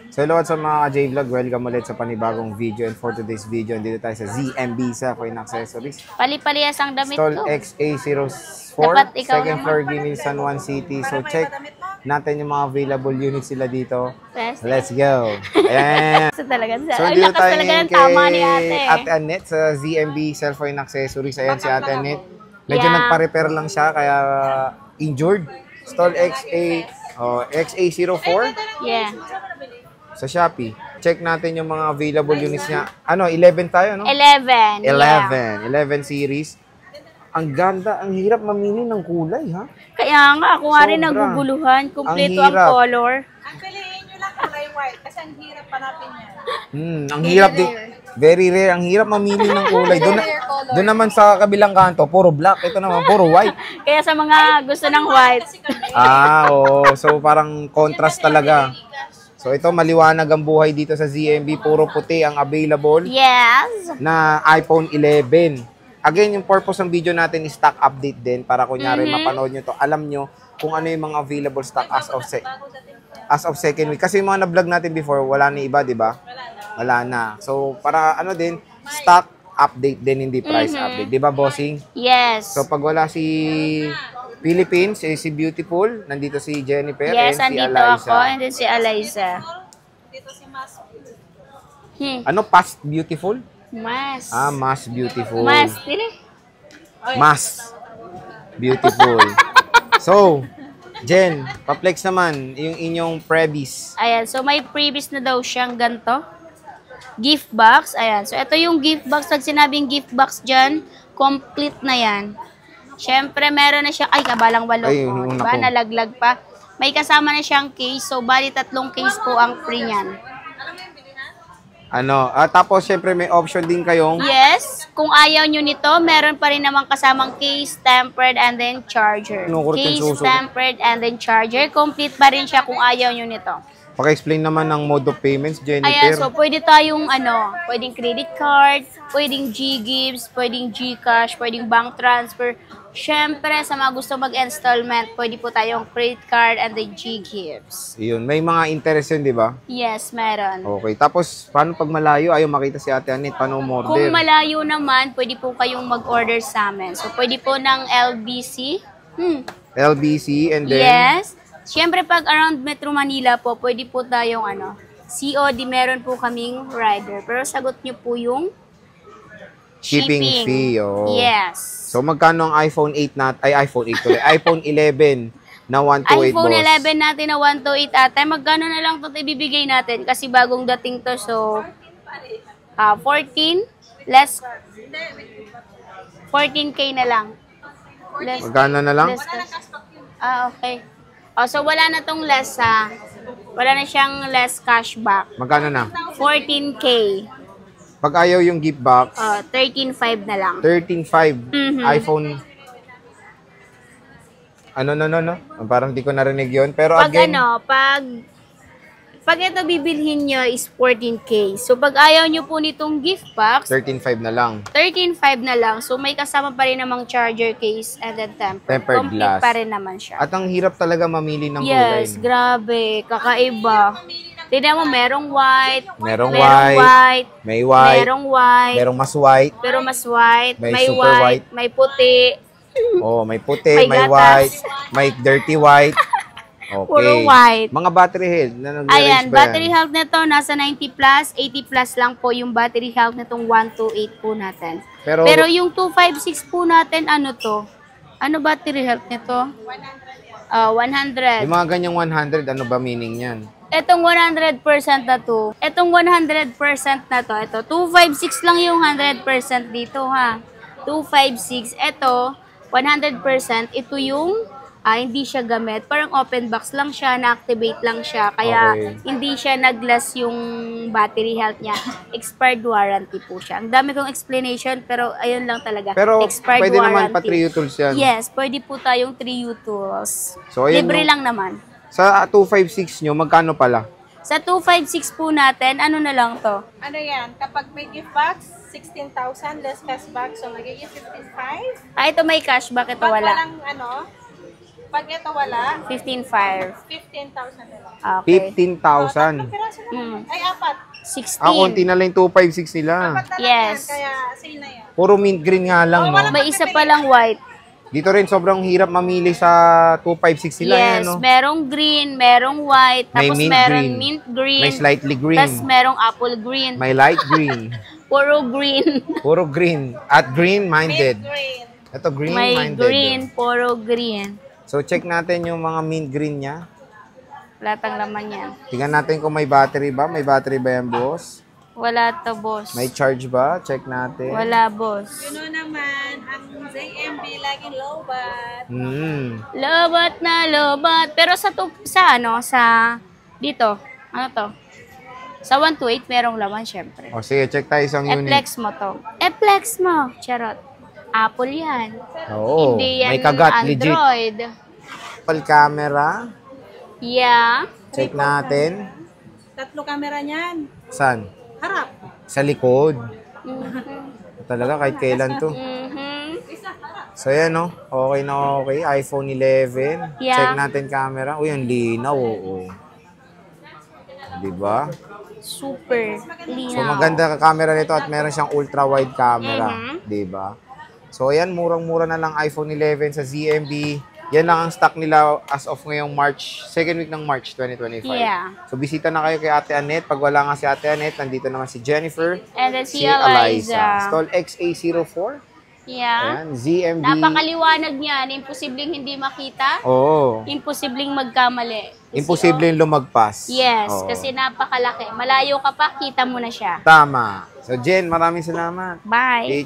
So hello sa mga J-Vlog, welcome ulit sa panibagong video and for today's video, dito tayo sa ZMB sa Coin Accessories. Pali-palihas ang damit Stall ko. XA04, Dapat ikaw second naman. floor, Gimil, San Juan City. So check natin yung mga available units sila dito. Yes. Let's go! Ayan! So talaga, So ay, dito lakas tayo talaga ngayon ng tama ni kay ate. Ate Annette sa ZMB Cellphone Accessories. Ayan si Ate Annette. Medyo Yeah. nagpa-repair lang siya kaya injured. Stall XA04 Yeah. sa Shopee. Check natin yung mga available units niya. Ano, 11 tayo, no? 11. 11 series. Ang ganda, ang hirap mamili ng kulay, ha? Kaya nga, ako nga rin Sobra. naguguluhan. Kompleto Ang ang hirap. color. Actually, nyo lang kulay white kasi ang hirap panapin yan. Ang hirap din. Very rare. Ang hirap mamili ng kulay. Doon naman sa kabilang kanto, puro black. Ito naman, puro white. Kaya sa mga gusto ng white. Oo. So, parang contrast talaga. So, ito, maliwanag ang buhay dito sa ZMB. Puro puti ang available Yes. na iPhone 11. Again, yung purpose ng video natin is stock update din para kunyari mapanood nyo to. Alam nyo kung ano yung mga available stock as of second week. Kasi yung mga na-vlog natin before, wala na iba, di ba? Wala na. So, para ano din, stock update din, hindi price update. Di ba, bossing? Yes. So, pag wala si Philippines, si Beautiful, nandito si Jennifer, Yes, and si andito Eliza. ako. And then si Eliza. Dito si Mas. Ano, Past Beautiful? Mas. Mas Beautiful. Mas. Tili. Mas Beautiful. So, Jen, pa-flex naman yung inyong previs. Ayan. So, may previous na daw siyang ganito. Gift box. Ayan. So, ito yung gift box. Pag sinabing gift box dyan, complete na yan. Siyempre, meron na siya. Ay, kabalang walo Ay, po. naku. Diba? Nalaglag pa. May kasama na siyang case. So, bali 3 case po ang free niyan. Tapos syempre may option din kayong Yes. Kung ayaw nyo nito, meron pa rin namang kasamang case, tempered, and then charger. Kinukurtin Case, suso. tempered, and then charger. Complete pa rin siya kung ayaw nyo nito. paki-explain naman ng mode of payments, Ayan, Jennifer. so pwede tayong pwedeng credit card, pwedeng G-Gives, pwedeng Gcash, pwedeng bank transfer. Syempre, sa mga gusto mag-installment, pwede po tayong credit card and then G-Gives. Yun, may mga interest yun, di ba? Yes, meron. Okay, tapos paano pag malayo, ayaw makita si Ate Annette, paano Kung umorder? malayo naman, pwede po kayong mag-order sa amin. So, pwede po ng LBC. LBC and then Yes. Siyempre, pag around Metro Manila po, pwede po tayong COD, meron po kaming rider. Pero sagot nyo po yung shipping fee. Oh. Yes. So magkano ang iPhone 8 iPhone 8 tuloy, iPhone 11 na 128 iPhone boss? 11 natin na 128 ate, magkano na lang ito ibibigay natin? Kasi bagong dating to, so 14 less 14K na lang. Less, Magkano na lang? less cash. Okay. So wala na tong less wala na siyang less cashback. Magkano na? 14K. Pag ayaw yung gift box, 13.5 na lang. 13.5 iPhone. No. Parang di ko narinig yun. Pero Pag again, pag ito bibilhin nyo is 14K. So pag ayaw nyo po nitong gift box, 13.5 na lang. 13.5 na lang. So may kasama pa rin namang charger case and then tempered. Tempered Complete glass. pa rin naman siya. At ang hirap talaga mamili ng Yes, kulay. grabe. Kakaiba. Tignan mo, merong white. Merong white. May white. Merong white. Merong mas white. Pero mas white. May super white. white. May puti. Oh, may puti, May may gatas. white, may dirty white. Okay. Puro white. Mga battery health na nag-range Ayan, ba battery yan? health nito nasa 90 plus, 80 plus lang po yung battery health nitong 128 po natin. Pero yung 256 po natin, ano to? Ano battery health nito? 100. Yung mga ganyang 100, ano ba meaning yan? Etong 100% na to. Etong 100% na to. Ito, 256 lang yung 100% dito ha. 256. Ito, 100%. Ito yung hindi siya gamit. Parang open box lang siya, na-activate lang siya. Kaya Okay. hindi siya nag-last yung battery health niya. Expired warranty po siya. Ang dami kong explanation pero ayun lang talaga. Pero Expired pwede naman warranty. pa 3U tools yan. Yes, pwede po tayong 3U tools. So, ayun, Libre no? lang naman. Sa 256 nyo, magkano pala? Sa 256 po natin, ano na lang to? Ano yan? Kapag may gift box, 16,000 less cashback. So, magiging 15,500. Ito may cashback, ito Pag wala. walang Pag ito wala, 15,500. 15,000 na lang. Okay. 15,000. Piraso na. Mm. Ay, apat. 16. Konti na lang yung 256 nila. Apat na lang Yes. yan, kaya sale na yan. Puro mint green nga lang, no? May isa pa lang white. Dito rin, sobrang hirap mamili sa 256 nila, Yes, yan, no? merong green, merong white, May tapos mint merong green. mint green, May slightly green. tapos merong apple green, May light green. puro green. Puro green. At green-minded. Green. Ito, May green-minded. green, puro green. So, check natin yung mga mint green niya. Latang laman yan. Tingnan natin kung may battery ba. May battery ba yan, boss? Wala to, boss. May charge ba? Check natin. Wala, boss. Yun know naman, ang ZMB laging low bat. Lobat na lobat. Pero sa dito, ano to? Sa 128, merong laman, syempre. O, sige, check tayo isang unit. E-flex mo to. E-flex mo. Charot. Apple yan. Oo. Hindi yan May kagat, legit. Android. Apple camera. Yeah. Check natin. 3 camera niyan. Saan? Harap. Sa likod. Mhm. Talaga, kahit kailan to. Mhm. So, yan, no? Okay na okay. iPhone 11. Yeah. Check natin camera. Uy, ang linaw, oo. Diba? Super linaw. So, maganda ka camera nito at meron siyang ultra-wide camera. Diba? So, ayan, murang-mura na lang iPhone 11 sa ZMB. Yan lang ang stock nila as of ngayong second week ng March 2025. Yeah. So, bisita na kayo kay Ate Annette. Pag wala nga si Ate Annette, nandito naman si Jennifer, And then si Eliza. Stall XA04. Yeah. Ayan, ZMB. Napakaliwanag niyan. Imposibleng hindi makita. Oo. Imposibleng magkamali. Kasi, Imposible lumagpas. Yes, Oo. kasi napakalaki. Malayo ka pa, kita mo na siya. Tama. So, Jen, maraming salamat. Bye.